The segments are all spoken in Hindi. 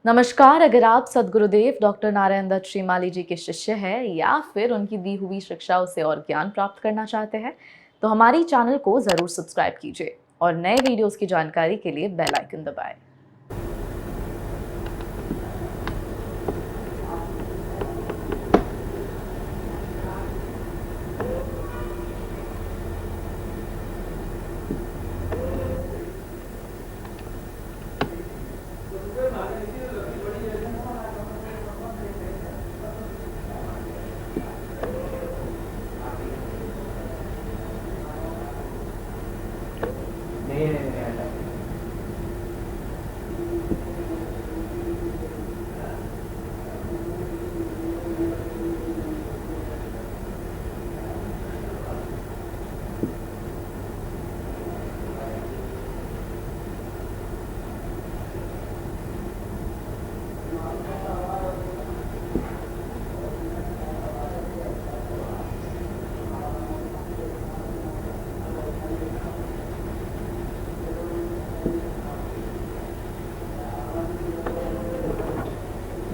नमस्कार। अगर आप सद्गुरुदेव डॉक्टर नारायण दत्त श्रीमाली जी के शिष्य हैं या फिर उनकी दी हुई शिक्षाओं से और ज्ञान प्राप्त करना चाहते हैं तो हमारी चैनल को जरूर सब्सक्राइब कीजिए और नए वीडियोस की जानकारी के लिए बेल आइकन दबाएं।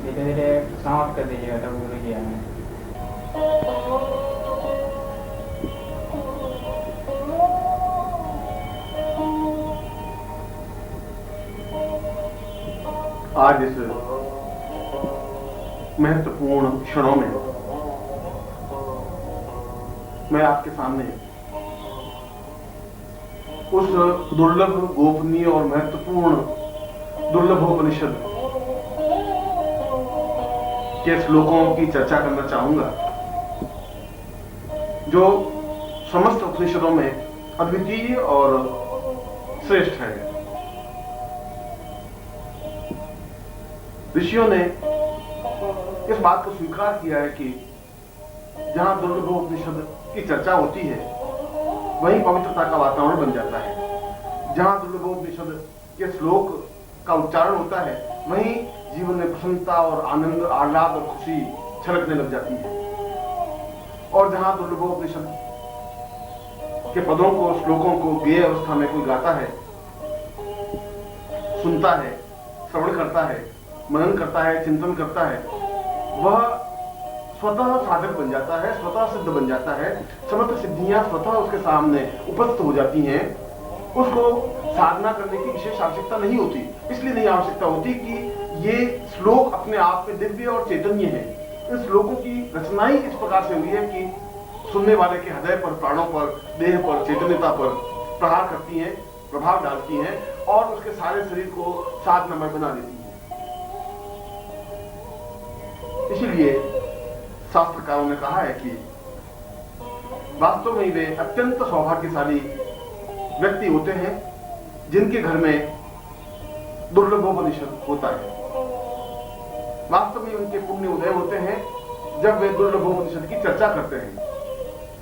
धीरे धीरे समाप्त कर दीजिएगा तब भूल गया मैं। आज इस महत्वपूर्ण क्षणों में मैं आपके सामने उस दुर्लभ, गोपनीय और महत्वपूर्ण दुर्लभोपनिषद के श्लोकों की चर्चा करना चाहूंगा जो समस्त उपनिषदों में अद्वितीय और श्रेष्ठ है। ऋषियों ने इस बात को स्वीकार किया है कि जहां दुर्लभोपनिषद की चर्चा होती है वहीं पवित्रता का वातावरण बन जाता है। जहां दुर्लभोपनिषद के श्लोक का उच्चारण होता है वहीं जीवन में प्रसन्नता और आनंद, आह्लाद और खुशी छलकने लग जाती है। और जहां दुर्लभोपनिषद के पदों को, श्लोकों को गेय अवस्था में कोई गाता है, सुनता है, श्रवण करता है, मनन करता है, चिंतन करता है, वह स्वतः साधक बन जाता है, स्वतः सिद्ध बन जाता है। समस्त सिद्धियां स्वतः उसके सामने उपस्थित हो जाती हैं। उसको साधना करने की विशेष आवश्यकता नहीं होती। इसलिए नहीं आवश्यकता होती कि ये श्लोक अपने आप में दिव्य और चैतन्य है। इन श्लोकों की रचना ही इस प्रकार से हुई है कि सुनने वाले के हृदय पर, प्राणों पर, देह पर, चैतन्यता पर प्रहार करती हैं, प्रभाव डालती हैं और उसके सारे शरीर को साधनामय बना देती हैं। इसीलिए शास्त्रकारों ने कहा है कि वास्तव में वे अत्यंत सौभाग्यशाली व्यक्ति होते हैं जिनके घर में दुर्लभोपनिषद होता है। वास्तव में उनके पुण्य उदय होते हैं जब वे दुर्लभोपनिषद की चर्चा करते हैं।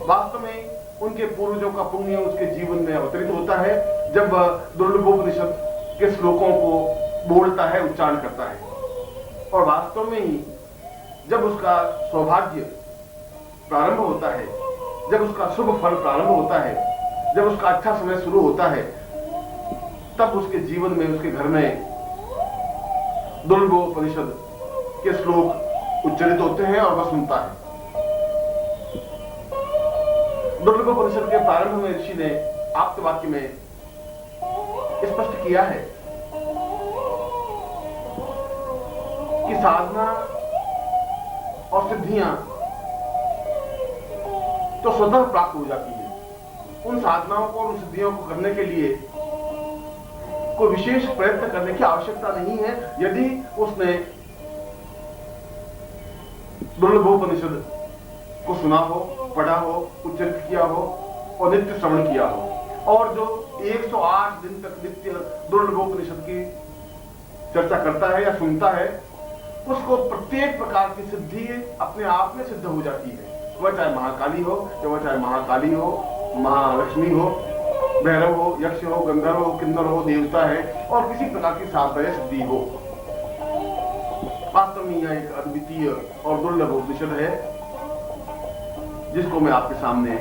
वास्तव में उनके पूर्वजों का पुण्य उसके जीवन में अवतरित होता है जब वह दुर्लभोपनिषद के श्लोकों को बोलता है, उच्चारण करता है। और वास्तव में ही जब उसका सौभाग्य प्रारंभ होता है, जब उसका शुभ फल प्रारंभ होता है, जब उसका अच्छा समय शुरू होता है, तब उसके जीवन में, उसके घर में दुर्लभोपनिषद के श्लोक उच्चारित होते हैं और वह सुनता है। दुर्लभोपनिषद के प्रारंभ में ऋषि ने आप्त वाक्य में स्पष्ट किया है कि साधना और सिद्धियां तो स्वतः प्राप्त हो जाती है। उन साधनाओं को, उन सिद्धियों को करने के लिए कोई विशेष प्रयत्न करने की आवश्यकता नहीं है यदि उसने दुर्लभोपनिषद को सुना हो, पढ़ा हो, उच्चारित किया हो और नित्य श्रवण किया हो। और जो 108 दिन तक नित्य दुर्लभोपनिषद की चर्चा करता है या सुनता है, उसको प्रत्येक प्रकार की सिद्धि अपने आप में सिद्ध हो जाती है। वह चाहे महाकाली हो, वह चाहे महाकाली हो, महालक्ष्मी हो, भैरव हो, यक्ष हो, गंधर्व हो, किन्नर हो, देवता है और किसी प्रकार की साधना सिद्धि हो। वास्तव में यह एक अद्वितीय और दुर्लभ उपनिषद है जिसको मैं आपके सामने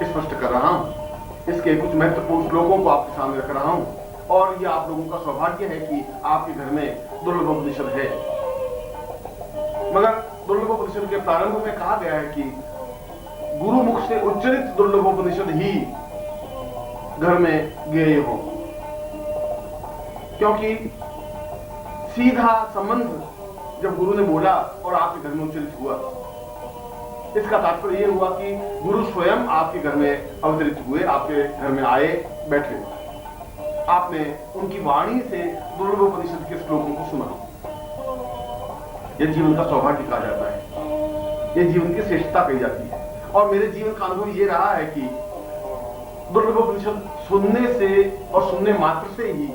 स्पष्ट कर रहा हूं। इसके कुछ महत्वपूर्ण श्लोकों को आपके सामने रख रहा हूं और ये आप लोगों का सौभाग्य है कि आपके घर में दुर्लभोपनिषद है। मगर दुर्लभोपनिषद के प्रारंभ में कहा गया है कि गुरु मुख से उच्चरित दुर्लभोपनिषद ही घर में गेय हो, क्योंकि सीधा संबंध जब गुरु ने बोला और आपके घर में उच्चरित हुआ, इसका तात्पर्य यह हुआ कि गुरु स्वयं आपके घर में अवतरित हुए, आपके घर में आए, बैठे, आपने उनकी वाणी से दुर्लभोपनिषद के श्लोकों को सुना। यह जीवन का सौभाग्य कहा जाता है, यह जीवन की श्रेष्ठता कही जाती है। और मेरे जीवन का अनुभव यह रहा है कि दुर्लभोपनिषद सुनने से और सुनने मात्र से ही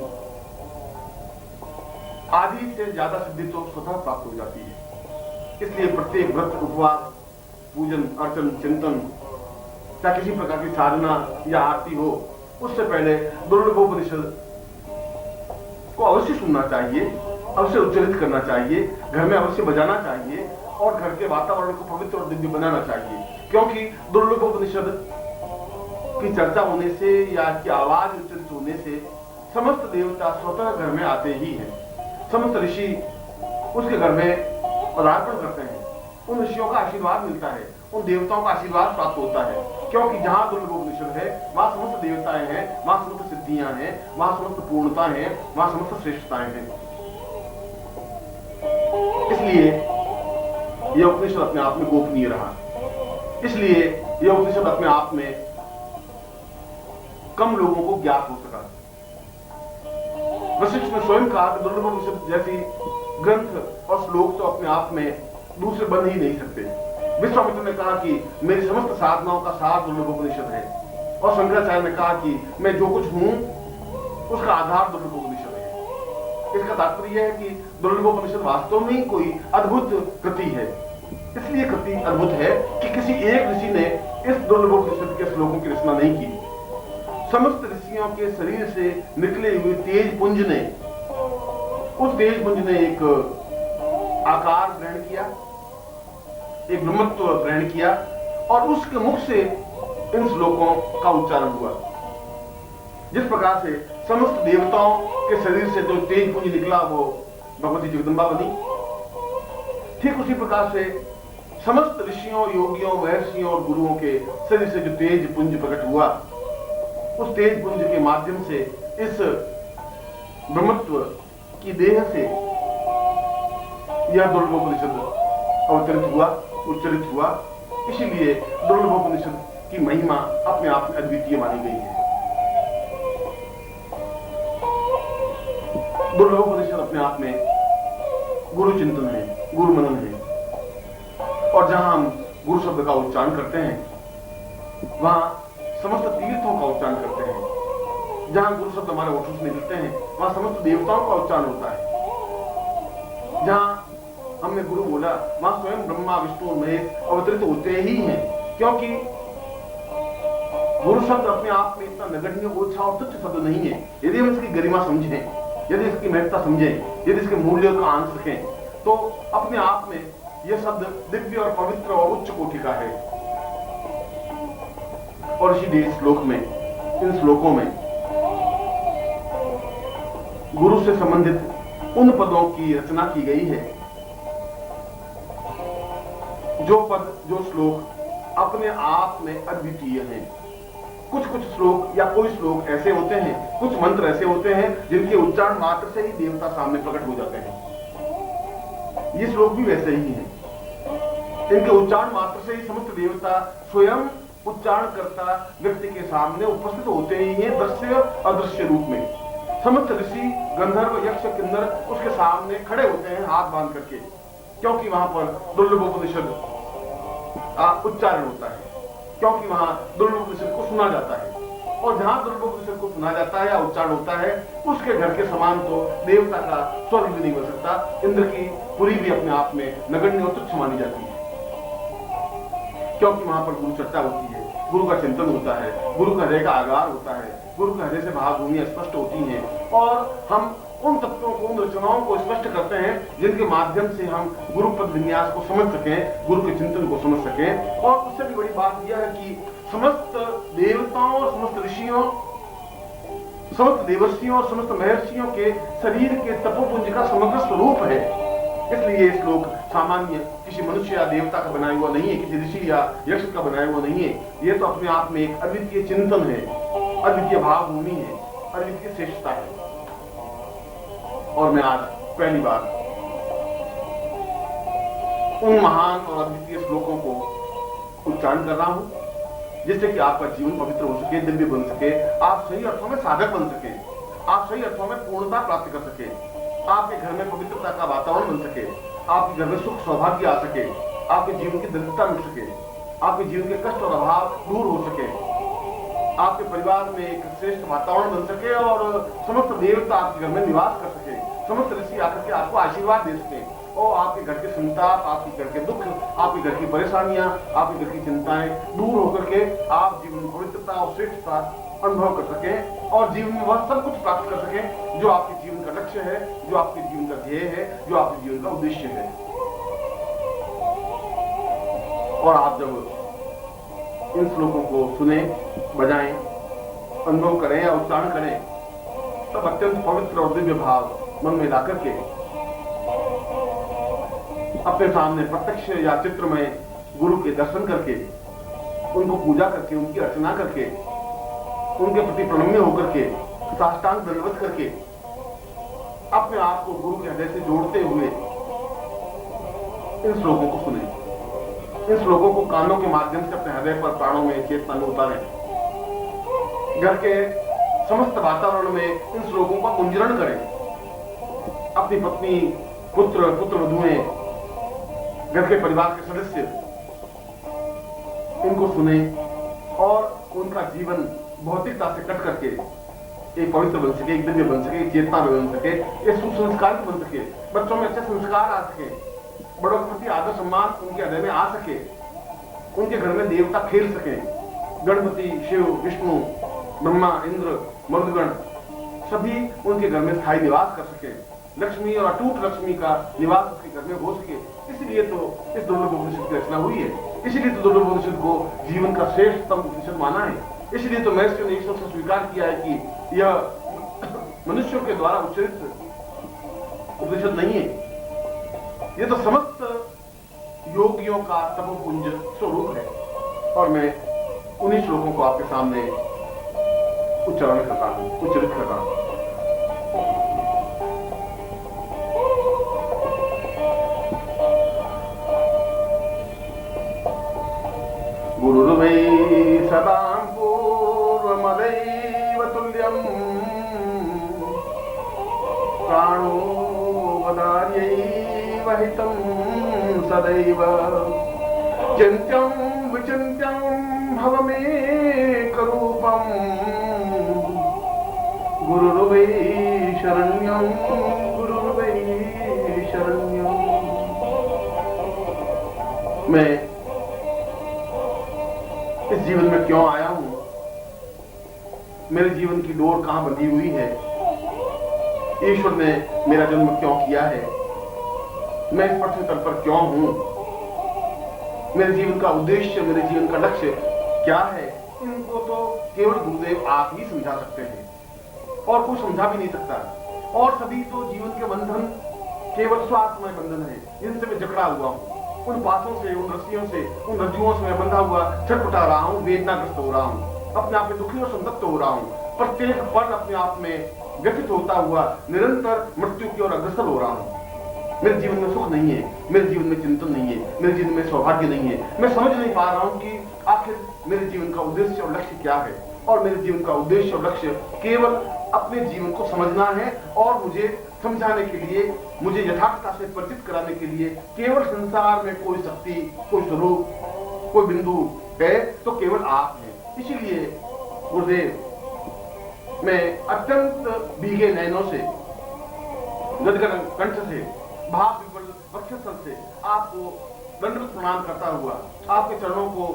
आधी से ज्यादा सिद्धि तो स्वतः प्राप्त हो जाती है। इसलिए प्रत्येक व्रत, उपवास, पूजन, अर्चन, चिंतन या किसी प्रकार की साधना या आरती हो, उससे पहले दुर्लभोपनिषद को अवश्य सुनना चाहिए, अवश्य उच्चरित करना चाहिए, घर में अवश्य बजाना चाहिए और घर के वातावरण को पवित्र और दिव्य बनाना चाहिए। क्योंकि दुर्लभोपनिषद की चर्चा होने से या की आवाज उच्चरित होने से समस्त देवता स्वतः घर में आते ही हैं। समस्त ऋषि उसके घर में पदार्पण करते हैं, उन ऋषियों का आशीर्वाद मिलता है, उन देवताओं का आशीर्वाद प्राप्त होता है। क्योंकि जहां दुर्लभोपनिषद है वहां समस्त देवताएं हैं, वहां समस्त सिद्धियां हैं, वहां समस्त पूर्णता है, वहां समस्त श्रेष्ठताएं हैं। इसलिए यह उपनिषद अपने आप में गोपनीय रहा, इसलिए यह उपनिषद अपने आप में कम लोगों को ज्ञात हो सका। वशिष्ठ ने स्वयं कहा कि दुर्लभोपनिषद जैसी ग्रंथ और श्लोक तो अपने आप में दूसरे बन ही नहीं सकते। विश्वामित्र ने कहा कि मेरी समस्त साधनाओं का सार दुर्लभोपनिषद है, और शंकराचार्य ने कहा कि मैं जो कुछ हूं उसका आधार दुर्लभोपनिषद है। इसका तात्पर्य है कि दुर्लभोपनिषद वास्तव में ही कोई अद्भुत कृति है। इसलिए कृति अद्भुत है कि किसी एक ऋषि ने इस दुर्लभोपनिषद के श्लोकों की रचना नहीं की। समस्त ऋषियों के शरीर से निकले हुए तेज पुंज ने, उस तेज पुंज ने एक आकार ग्रहण किया, एक ब्रह्मत्व ग्रहण किया, और उसके मुख से इन श्लोकों का उच्चारण हुआ। जिस प्रकार से समस्त देवताओं के शरीर से जो तेज पुंज निकला वो भगवती जगदम्बा बनी, ठीक उसी प्रकार से समस्त ऋषियों, योगियों, महर्षियों और गुरुओं के शरीर से जो तेज पुंज प्रकट हुआ, उस तेज पुंज के माध्यम से इस ब्रह्मत्व की देह से यह दुर्लभोपनिषद अवतरित हुआ, उच्चरित हुआ। इसीलिए दुर्लभोपनिषद की महिमा अपने आप में अद्वितीय मानी गई है। दुर्लभोपनिषद अपने आप में गुरु चिंतन है, गुरु मनन है, और जहां हम गुरु शब्द का उच्चारण करते हैं वहां समस्त तीर्थों का उच्चारण करते हैं। जहां गुरु शब्द हमारे ओठों से निकलते हैं वहां समस्त देवताओं का उच्चारण होता है। जहां हमने गुरु बोला वहां स्वयं ब्रह्मा, विष्णु और महेश अवतरित होते ही हैं, क्योंकि गुरु शब्द अपने आप में इतना नगण्य, ओछा और तुच्छ शब्द नहीं है। यदि हम इसकी गरिमा समझें, यदि इसकी महत्ता समझें, यदि इसके मूल्यों का आंक सकें, तो अपने आप में यह शब्द दिव्य और पवित्र और उच्च कोटि का है। और इसीलिए श्लोक में, इन श्लोकों में गुरु से संबंधित उन पदों की रचना की गई है जो पद, जो श्लोक अपने आप में अद्वितीय हैं। कुछ कुछ श्लोक या कोई श्लोक ऐसे होते हैं, कुछ मंत्र ऐसे होते हैं जिनके उच्चारण मात्र से ही देवता सामने प्रकट हो जाते हैं। ये श्लोक भी वैसे ही हैं। इनके उच्चारण मात्र से ही समस्त देवता स्वयं उच्चारण करता व्यक्ति के सामने उपस्थित होते ही हैं, दृश्य अदृश्य रूप में। समस्त ऋषि, गंधर्व, यक्ष, किन्नर उसके सामने खड़े होते हैं हाथ बांध करके, क्योंकि वहां पर दुर्लभोपनिषद उच्चारण होता है, क्योंकि वहां दुर्लभोपनिषद को सुना जाता है। और जहां दुर्लभोपनिषद को सुना जाता है या उच्चारण होता है, उसके घर के समान तो देवता का स्वर्ग भी नहीं बन सकता। इंद्र की पुरी भी अपने आप में नगण्य और तुच्छ मानी जाती है, क्योंकि वहां पर गुरु चर्चा होती है, गुरु का चिंतन होता है, गुरु का हृदय का आगार होता है, गुरु के हृदय से भावभूमि स्पष्ट होती है, और हम उन तत्वों को, उन रचनाओं को स्पष्ट करते हैं जिनके माध्यम से हम गुरु पद विन्यास को समझ सकें, गुरु के चिंतन को समझ सकें। और उससे भी बड़ी बात यह है कि समस्त देवताओं और समस्त ऋषियों समस्त देवर्षियों और समस्त महर्षियों के शरीर के तपोपुंज का समग्र स्वरूप है। इसलिए ये श्लोक सामान्य किसी मनुष्य या देवता का बनाया हुआ नहीं है, किसी ऋषि या यक्ष का बनाया हुआ नहीं है। ये तो अपने आप में एक अद्वितीय चिंतन है, अद्वितीय भावभूमि है, अद्वितीय श्रेष्ठता है। और मैं आज पहली बार उन महान और अद्वितीय श्लोकों को उच्चारण कर रहा हूं, जिससे कि आपका जीवन पवित्र हो सके, दिव्य बन सके, आप सही अर्थों में साधक बन सके, आप सही अर्थों में पूर्णता प्राप्त कर सके, आपके घर में पवित्रता का वातावरण बन सके, आपके घर में सुख सौभाग्य आ सके, आपके जीवन की दृढ़ता मिल सके, आपके जीवन के कष्ट और अभाव दूर हो सके, आपके परिवार में एक श्रेष्ठ वातावरण बन सके और समस्त देवता आपके घर में निवास कर सके, समस्त ऋषि आकर के आपको आशीर्वाद दे सके और आपके घर के संताप, आपके घर के दुख, आपके घर की परेशानियां, आपके घर की चिंताएं दूर होकर के आप जीवन में पवित्रता और श्रेष्ठता अनुभव कर सके और जीवन में वह सब कुछ प्राप्त कर सके जो आपके जीवन का लक्ष्य है, जो आपके जीवन का ध्येय है, जो आपके जीवन का उद्देश्य है। और आप जब इन श्लोकों को सुने, बजाएं, अनुभव करें या उच्चारण करें, तब अत्यंत पवित्र और दिव्य भाव मन में ला करके अपने सामने प्रत्यक्ष या चित्र में गुरु के दर्शन करके, उनको पूजा करके, उनकी अर्चना करके, उनके प्रति प्रणम्य होकर के, साष्टांग दंडवत करके अपने आप को गुरु के हृदय से जोड़ते हुए इन श्लोकों को सुने, इन श्लोकों को कानों के माध्यम से अपने हृदय पर, प्राणों में, चेतना में उतारें। घर के समस्त वातावरण में इन श्लोकों का गुंजरण करें। अपनी पत्नी, पुत्र, पुत्रवधुएं, घर के परिवार के सदस्य इनको सुने और उनका जीवन भौतिकता से कट करके एक पवित्र बन सके, एक दिव्य बन सके, एक चेतना में बन सके, एक सुसंस्कारित बन सके, बच्चों में अच्छे संस्कार आ सके, बड़ों के प्रति आदर सम्मान उनके हृदय में आ सके, उनके घर में देवता खेल सके, गणपति, शिव, विष्णु, ब्रह्मा, इंद्र, मरुदगण सभी उनके घर में स्थायी निवास कर सके, लक्ष्मी और अटूट लक्ष्मी का निवास उसके घर में हो सके। इसलिए तो इस दुर्लभ उपनिषद की रचना हुई है, इसलिए तो दुर्लभ उपनिषद को जीवन का श्रेष्ठतम उपनिषद माना है, इसलिए तो महर्षि ने ईश्वर से स्वीकार किया है कि यह मनुष्यों के द्वारा उच्चरित उपनिषद नहीं है, यह तो समस्त योगियों का तपोपुंज स्वरूप है। और मैं उन्हीं श्लोकों को आपके सामने उच्चारण करता हूं, उच्चरित करता हूं। गुरुर्वै सदां पूर्वमदैव तुल्यम् प्राणो वदार्यैव हितं सदैव चिन्त्यं विचिन्त्यं भवमेकरूपम् गुरुर्वै शरण्यं गुरुर्वै शरण्यं। मैं इस जीवन में क्यों आया हूं, मेरे जीवन की डोर कहां बंधी हुई है, ईश्वर ने मेरा जन्म क्यों किया है, मैं इस पृथ्वी तल पर क्यों हूं, मेरे जीवन का उद्देश्य, मेरे जीवन का लक्ष्य क्या है, इनको तो केवल गुरुदेव आप ही समझा सकते हैं और कोई समझा भी नहीं सकता। और सभी तो जीवन के बंधन केवल स्वार्थमय बंधन है, जिनसे मैं जकड़ा हुआ हूं, उन पासों से, उन रस्सियों से, उन रज्जुओं से मैं बंधा हुआ छटपटा रहा हूं, वेदनाग्रस्त हो रहा हूं, अपने आप में दुखी और संतप्त हो रहा हूं, प्रत्येक पल अपने आप में व्यथित होता हुआ निरंतर मृत्यु की ओर अग्रसर हो रहा हूं। मेरे जीवन में सुख नहीं है, मेरे जीवन में चिंतन नहीं है, मेरे जीवन में सौभाग्य नहीं है। मैं समझ नहीं पा रहा हूं कि आखिर मेरे जीवन का उद्देश्य और लक्ष्य क्या है। और मेरे जीवन का उद्देश्य और लक्ष्य केवल अपने जीवन को समझना है और मुझे समझाने के लिए, मुझे यथार्थता से परिचित कराने के लिए केवल संसार में कोई शक्ति, कोई स्वरूप, कोई बिंदु है तो केवल आप हैं। इसीलिए गुरुदेव, मैं अत्यंत भीगे नयनों से, गदगद कंठ से, भाव विवल वक्षस्थल से आपको दंडवत प्रणाम करता हुआ, आपके चरणों को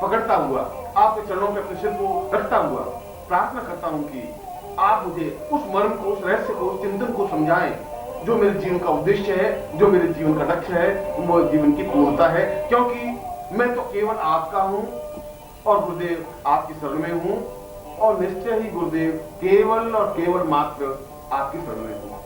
पकड़ता हुआ, आपके चरणों पे अपने सिर को रखता हुआ प्रार्थना करता हूं कि आप मुझे उस मर्म को, उस रहस्य को, उस चिंतन को समझाएं जो मेरे जीवन का उद्देश्य है, जो मेरे जीवन का लक्ष्य है, वो जीवन की पूर्णता है। क्योंकि मैं तो केवल आपका हूं और गुरुदेव आपकी शरण में हूं और निश्चय ही गुरुदेव केवल और केवल मात्र आपकी शरण में हूँ।